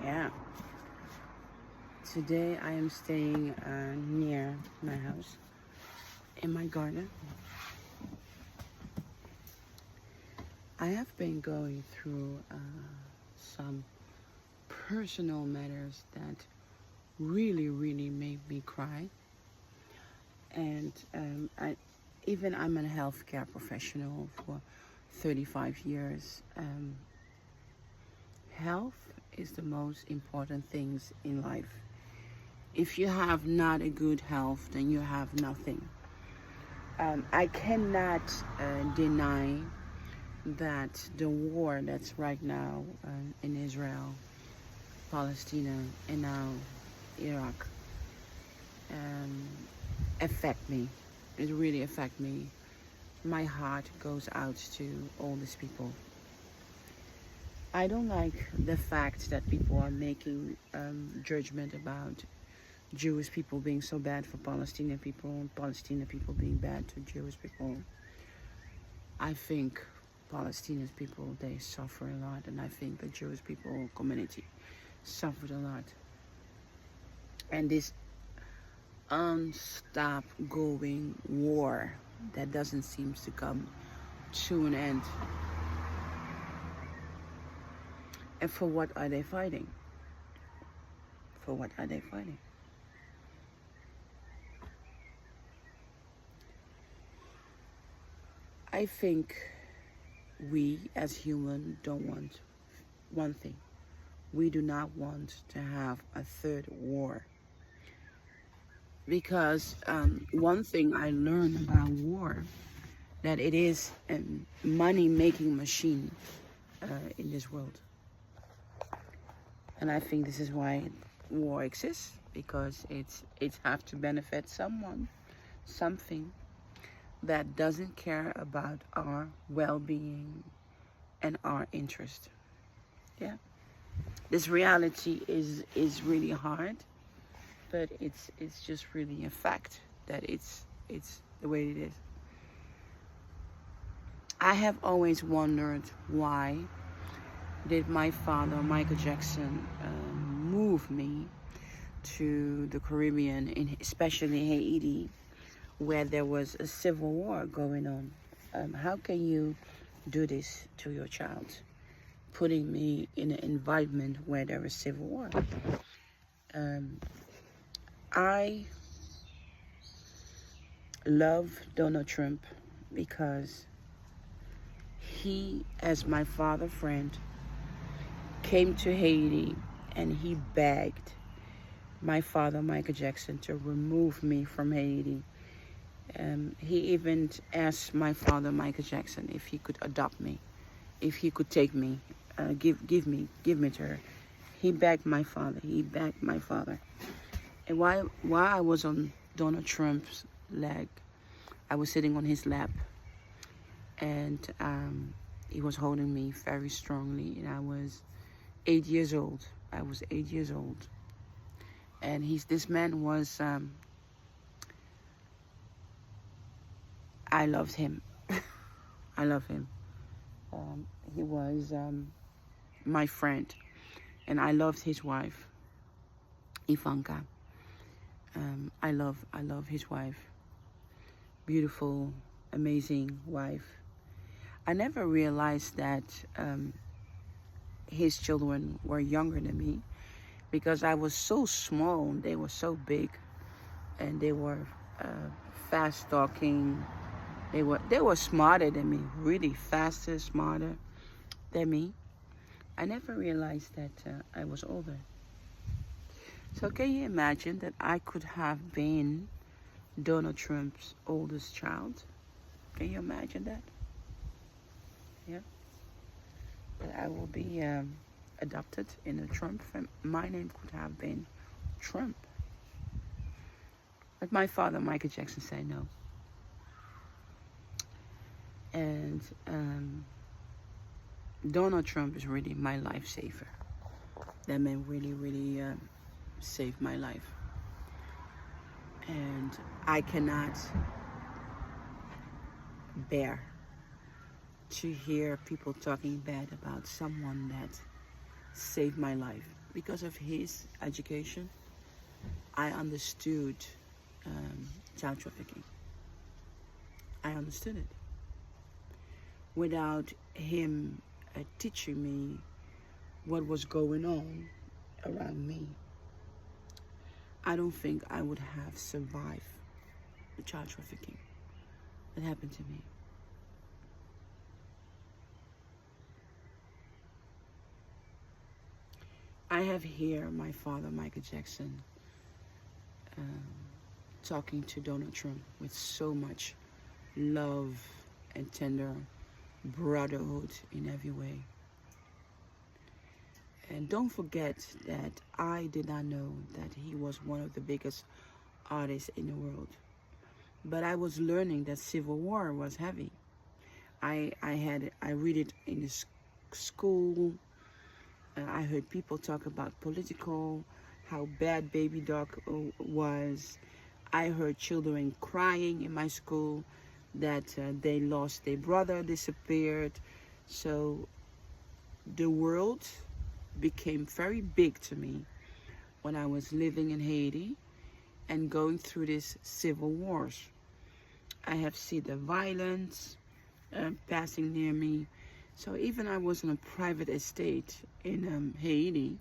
Yeah. Today I am staying near my house in my garden. I have been going through some personal matters that really made me cry. And I'm a healthcare professional for 35 years. Health is the most important things in life. If you have not a good health, then you have nothing. I cannot deny that the war that's right now in Israel, Palestine, and now Iraq affect me. It really affect me. My heart goes out to all these people. I don't like the fact that people are making judgment about Jewish people being so bad for Palestinian people and Palestinian people being bad to Jewish people. I think Palestinian people, they suffer a lot, and I think the Jewish people community suffered a lot. And this unstop going war that doesn't seem to come to an end. And for what are they fighting? For what are they fighting? I think we as humans don't want one thing. We do not want to have a third war. Because one thing I learned about war, that it is a money-making machine in this world. And I think this is why war exists, because it's have to benefit someone, something that doesn't care about our well-being and our interest. Yeah, this reality is really hard, but it's just really a fact that it's the way it is. I have always wondered, why did my father, Michael Jackson, move me to the Caribbean, especially Haiti, where there was a civil war going on? How can you do this to your child, putting me in an environment where there is civil war? I love Donald Trump because he, as my father friend, came to Haiti and he begged my father, Michael Jackson, to remove me from Haiti. He even asked my father, Michael Jackson, if he could adopt me, if he could take me, give me to her. He begged my father. And while I was on Donald Trump's leg, I was sitting on his lap, and he was holding me very strongly, and I was 8 years old. And this man was, I loved him. I love him. He was my friend, and I loved his wife, Ivanka. I love his wife. Beautiful, amazing wife. I never realized that his children were younger than me, because I was so small. They were so big, and they were fast talking. They were smarter than me, really faster, smarter than me. I never realized that I was older. So can you imagine that I could have been Donald Trump's oldest child? Can you imagine that? Yeah. That I will be adopted in a Trump family. My name could have been Trump. But my father, Michael Jackson, said no. And Donald Trump is really my lifesaver. That man really saved my life. And I cannot bear to hear people talking bad about someone that saved my life. because of his education, I understood child trafficking. I understood it. Without him teaching me what was going on around me, I don't think I would have survived the child trafficking that happened to me. I have here my father, Michael Jackson, um, talking to Donald Trump with so much love and tender brotherhood in every way. And don't forget that I did not know that he was one of the biggest artists in the world. But I was learning that civil war was heavy. I read it in the school. I heard people talk about political, how bad Baby Doc was. I heard children crying in my school that they lost their brother, disappeared. So the world became very big to me when I was living in Haiti and going through these civil wars. I have seen the violence passing near me. So even I was in a private estate in Haiti,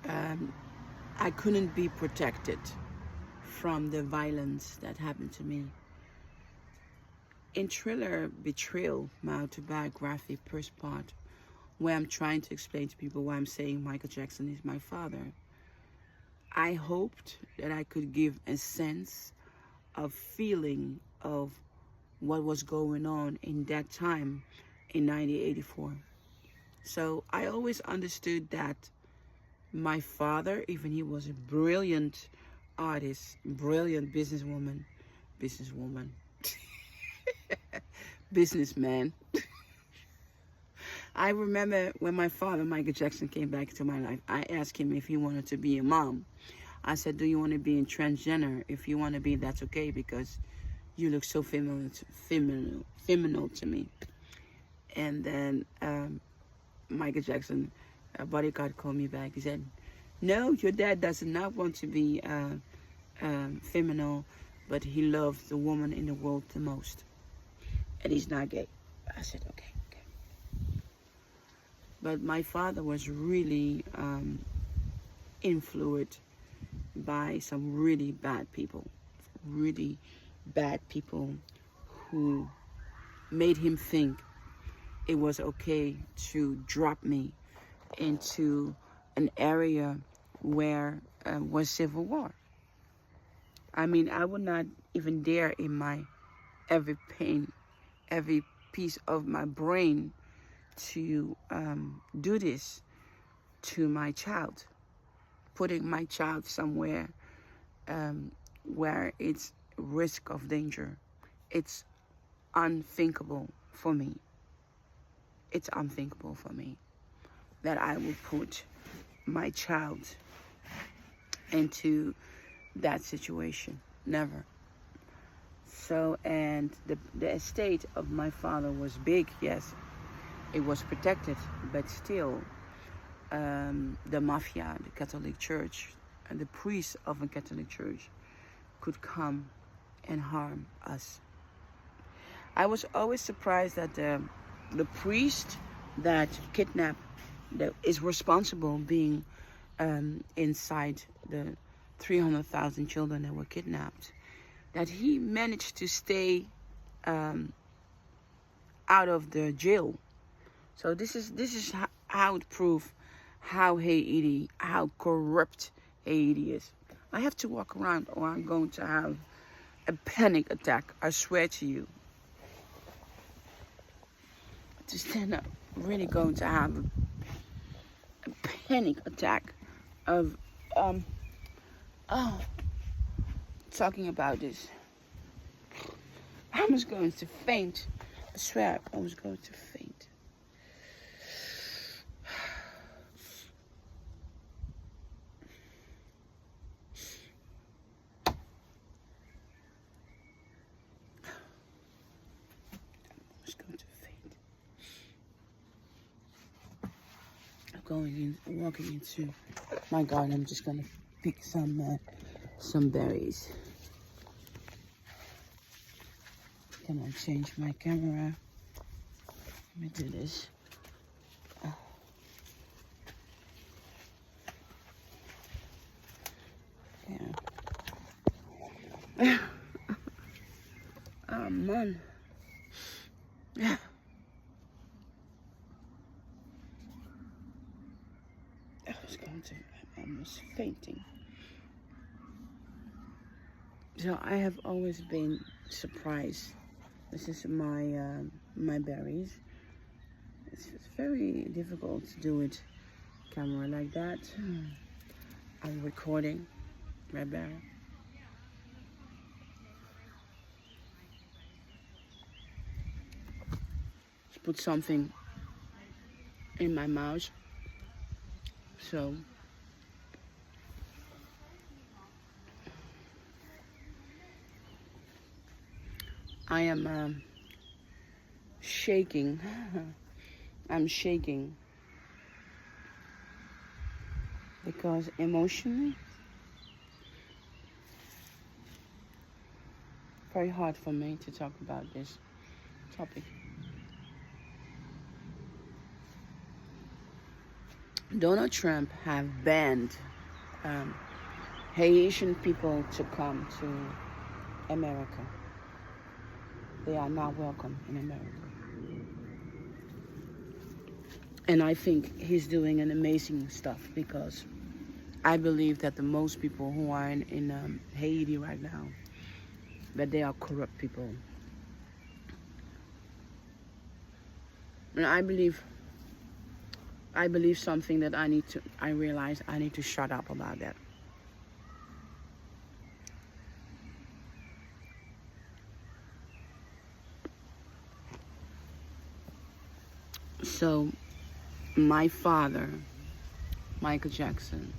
I couldn't be protected from the violence that happened to me. In Thriller Betrayal, my autobiography, first part, where I'm trying to explain to people why I'm saying Michael Jackson is my father, I hoped that I could give a sense of feeling of what was going on in that time in 1984. So I always understood that my father, even he was a brilliant artist, brilliant businessman, businessman. I remember when my father, Michael Jackson, came back to my life, I asked him if he wanted to be a mom. I said, do you want to be in transgender? If you want to be, that's okay, because you look so feminine to me. And then Michael Jackson, a bodyguard, called me back. He said, no, your dad does not want to be feminine, but he loves the woman in the world the most. And he's not gay. I said, okay. But my father was really influenced by some really bad people who made him think it was okay to drop me into an area where was civil war. I mean, I would not even dare in my every piece of my brain to do this to my child, putting my child somewhere where it's risk of danger. It's unthinkable for me. It's unthinkable for me that I would put my child into that situation. Never. So, and the estate of my father was big, yes. It was protected, but still, the mafia, the Catholic Church, and the priests of a Catholic Church could come and harm us. I was always surprised that the priest that kidnapped, that is responsible being inside the 300,000 children that were kidnapped, that he managed to stay out of the jail. So this is how it proves how Haiti, how corrupt Haiti is. I have to walk around or I'm going to have a panic attack. I swear to you. To stand up, really going to have a panic attack of talking about this. I was going to faint. I swear I was going to faint. I was going to faint. going in, walking into my garden. I'm just gonna pick some berries. Can I change my camera? Let me do this. Yeah. Oh man. Yeah. I was going to, I'm almost fainting. So I have always been surprised. This is my berries. It's very difficult to do it camera like that. I'm recording my berry. Just put something in my mouth. So I am shaking. I'm shaking because emotionally, very hard for me to talk about this topic. Donald Trump have banned Haitian people to come to America. They are not welcome in America. And I think he's doing an amazing stuff because I believe that the most people who are in Haiti right now, that they are corrupt people. And I believe something that I realize I need to shut up about that. So, my father, Michael Jackson,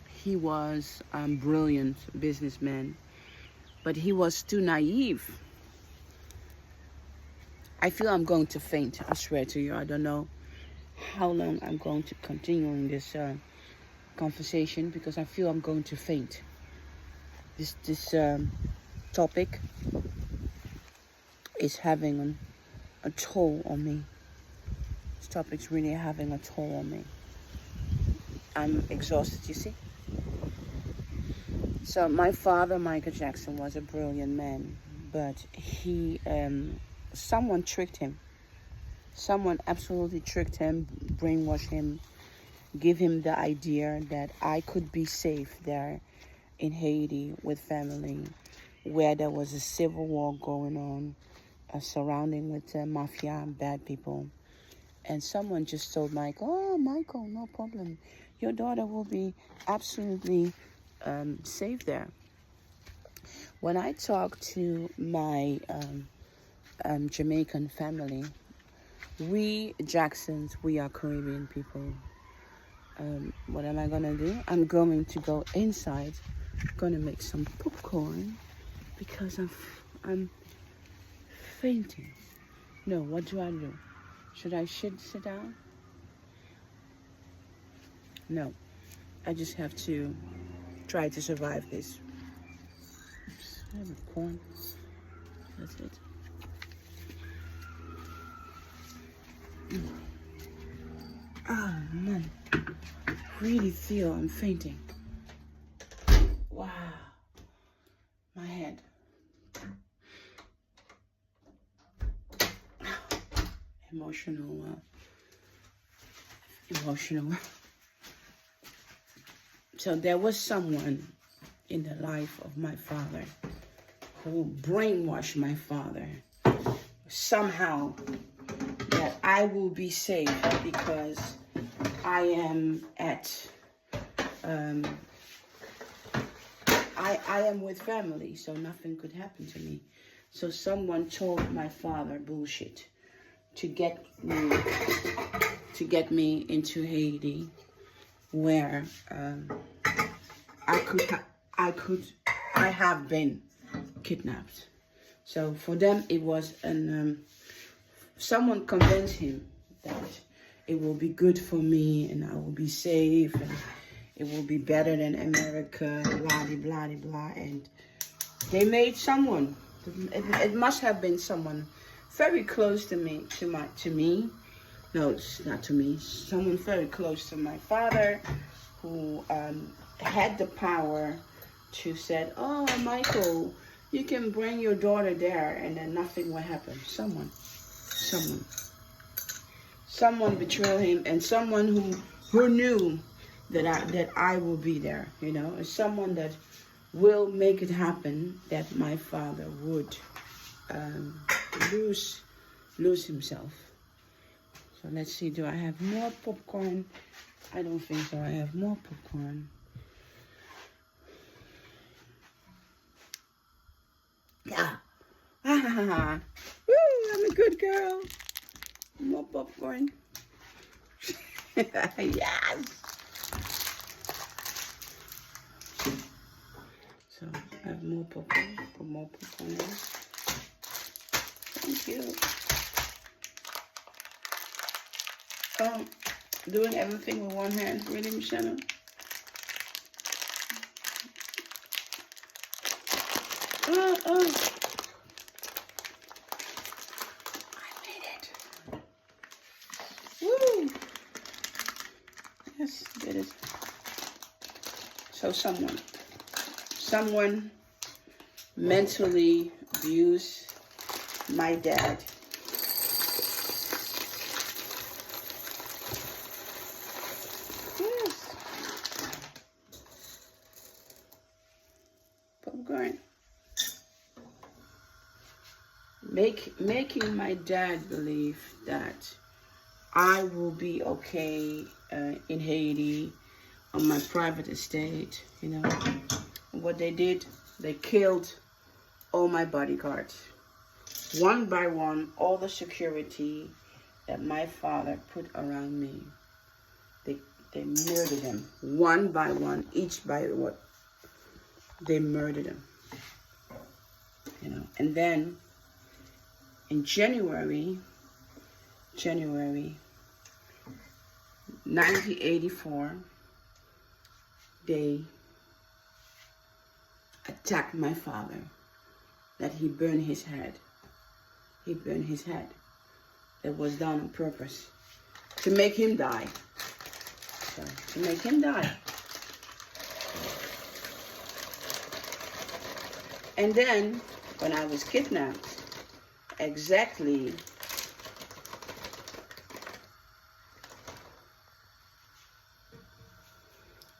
he was a brilliant businessman, but he was too naive. I feel I'm going to faint, I swear to you. I don't know how long I'm going to continue in this conversation because I feel I'm going to faint. This topic is having a toll on me. This topic's really having a toll on me. I'm exhausted, you see. So my father, Michael Jackson, was a brilliant man, but someone tricked him. Someone absolutely tricked him, brainwashed him, give him the idea that I could be safe there in Haiti with family, where there was a civil war going on, surrounding with mafia and bad people. And someone just told Michael, "Oh, Michael, no problem. Your daughter will be absolutely safe there." When I talk to my Jamaican family, we Jacksons, we are Caribbean people. What am I gonna do? I'm going to go inside, gonna make some popcorn because I'm fainting. No, what do I do? Should I sit down? No, I just have to try to survive this. Oops, I have a corn. That's it. Oh man, really feel I'm fainting. Wow, my head. Emotional. So there was someone in the life of my father who brainwashed my father somehow that I will be safe because I am I am with family, so nothing could happen to me. So someone told my father bullshit to get me into Haiti, where I have been kidnapped. So for them it was someone convinced him that it will be good for me and I will be safe and it will be better than America, blah, blah, blah, blah. And they made someone, it must have been someone very close to me, no, it's not to me, someone very close to my father who had the power to say, oh, Michael, you can bring your daughter there and then nothing will happen. Someone betrayed him, and someone who knew that I will be there, you know, and someone that will make it happen that my father would lose himself. So let's see, do I have more popcorn? I don't think so. I have more popcorn. Yeah. Woo, I'm a good girl. More popcorn. Yes. So I have more popcorn. Put more popcorn in. Thank you. Doing everything with one hand, really, Mocienne? Oh. I made it. Woo! Yes, did it. So someone mentally abused my dad. Yes. Popcorn. Making my dad believe that I will be okay in Haiti on my private estate, you know. What they did, they killed all my bodyguards. One by one, all the security that my father put around me, they murdered them. One by one, each by what? They murdered them. You know, and then in January 1984, they attacked my father, that he burned his head. He burned his head. It was done on purpose to make him die. So, to make him die. And then, when I was kidnapped, exactly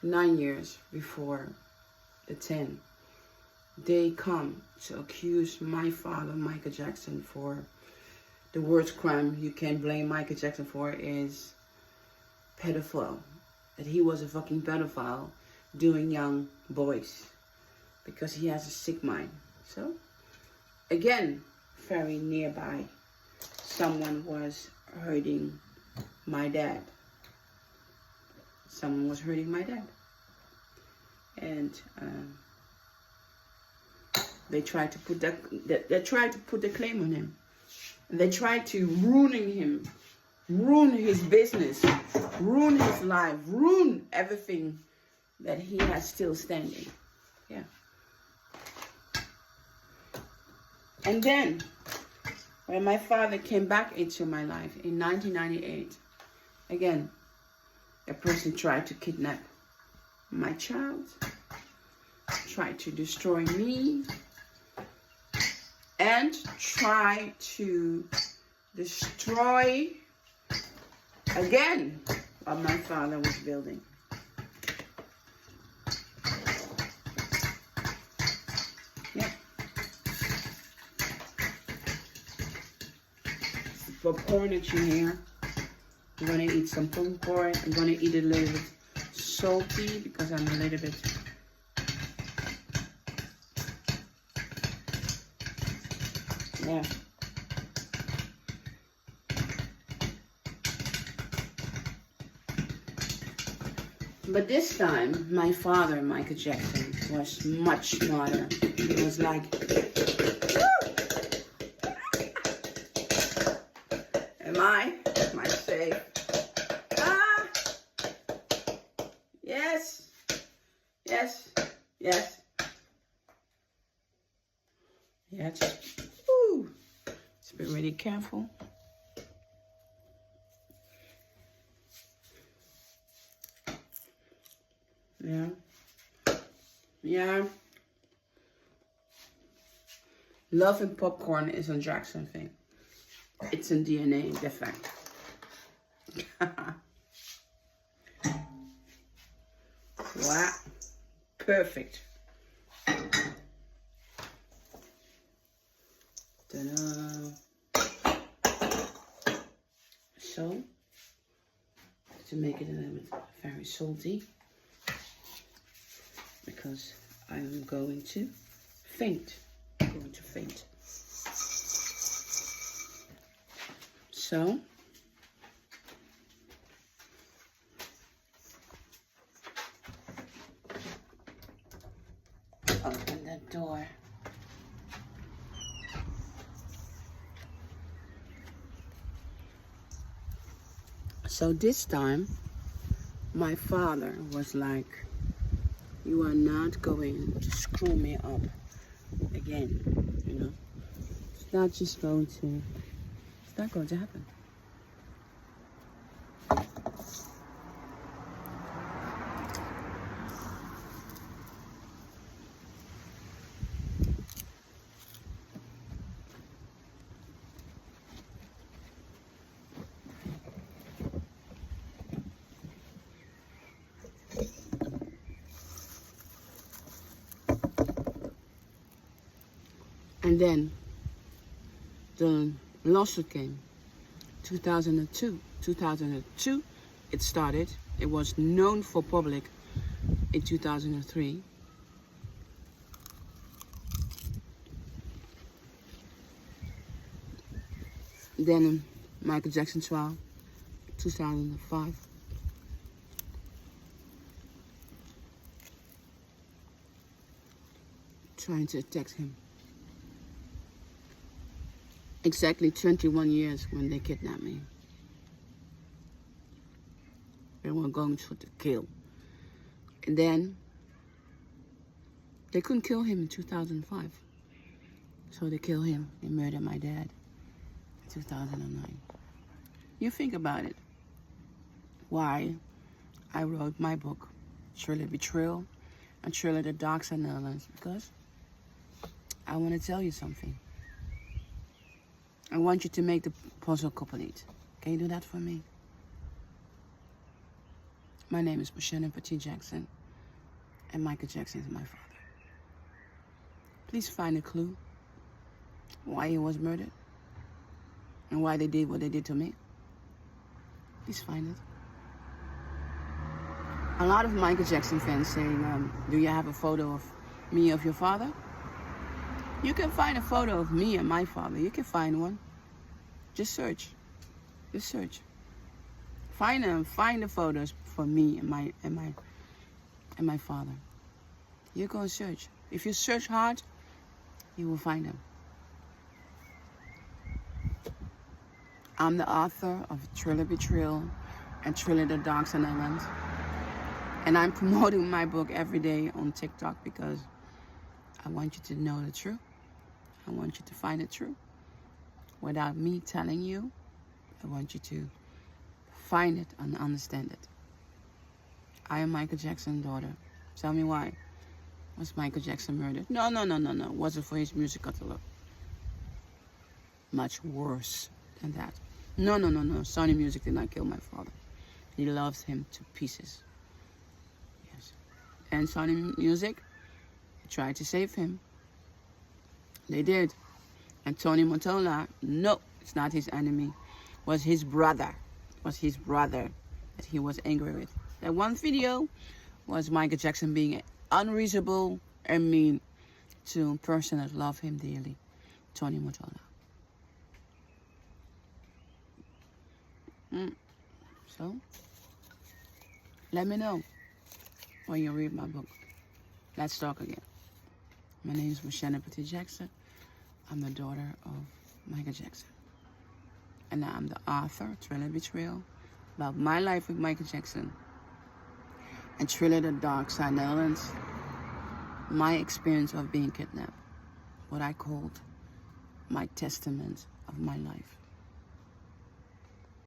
9 years before the 10, they come to accuse my father, Michael Jackson, for the worst crime you can blame Michael Jackson for is pedophile. That he was a fucking pedophile doing young boys because he has a sick mind. So, again, very nearby, someone was hurting my dad. Someone was hurting my dad. And they tried to put the claim on him. They tried to ruin him, ruin his business, ruin his life, ruin everything that he has still standing. Yeah. And then, when my father came back into my life in 1998, again, a person tried to kidnap my child, tried to destroy me, and tried to destroy again what my father was building. Yeah. Popcorn that you hear. I'm gonna eat some popcorn. I'm gonna eat it a little bit salty because I'm a little bit yeah. But this time, my father, Michael Jackson, was much smarter. He was like, Am I safe? careful. Yeah. Yeah. Love and popcorn is a Jackson thing. It's in DNA defect. Wow. Perfect. Ta-da. So, to make it a little bit very salty, because I am going to faint. I'm going to faint. So, open the door. So this time, my father was like, you are not going to screw me up again, you know. It's not going to happen. And then the lawsuit came. 2002. 2002 it started. It was known for public in 2003. Then Michael Jackson trial, 2005. Trying to attack him. Exactly 21 years when they kidnapped me. They were going to kill. And then they couldn't kill him in 2005. So they killed him. They murdered my dad in 2009. You think about it. Why I wrote my book, Betrayal and Thriller the Dark Side Netherlands, because I want to tell you something. I want you to make the puzzle complete. Can you do that for me? My name is Mocienne Petit Jackson, and Michael Jackson is my father. Please find a clue why he was murdered and why they did what they did to me. Please find it. A lot of Michael Jackson fans saying, do you have a photo of me of your father? You can find a photo of me and my father. You can find one. Just search. Just search. Find them. Find the photos for me and my father. You go and search. If you search hard, you will find them. I'm the author of Thriller Betrayal and Thriller the Dark Side Netherlands. And I'm promoting my book every day on TikTok because I want you to know the truth. I want you to find the truth. Without me telling you, I want you to find it and understand it. I am Michael Jackson's daughter. Tell me why. Was Michael Jackson murdered? No. Was it for his music catalog? Much worse than that. No. Sony Music did not kill my father. He loves him to pieces. Yes. And Sony Music tried to save him. They did. And Tony Motola, no, it's not his enemy. Was his brother. Was his brother that he was angry with. That one video was Michael Jackson being unreasonable and mean to a person that loved him dearly. Tony Motola. So, let me know when you read my book. Let's talk again. My name is Mocienne Petit Jackson. I'm the daughter of Michael Jackson. And I'm the author of Thriller Betrayal, about my life with Michael Jackson. And Thriller the Dark Side Netherlands, my experience of being kidnapped. What I called my testament of my life.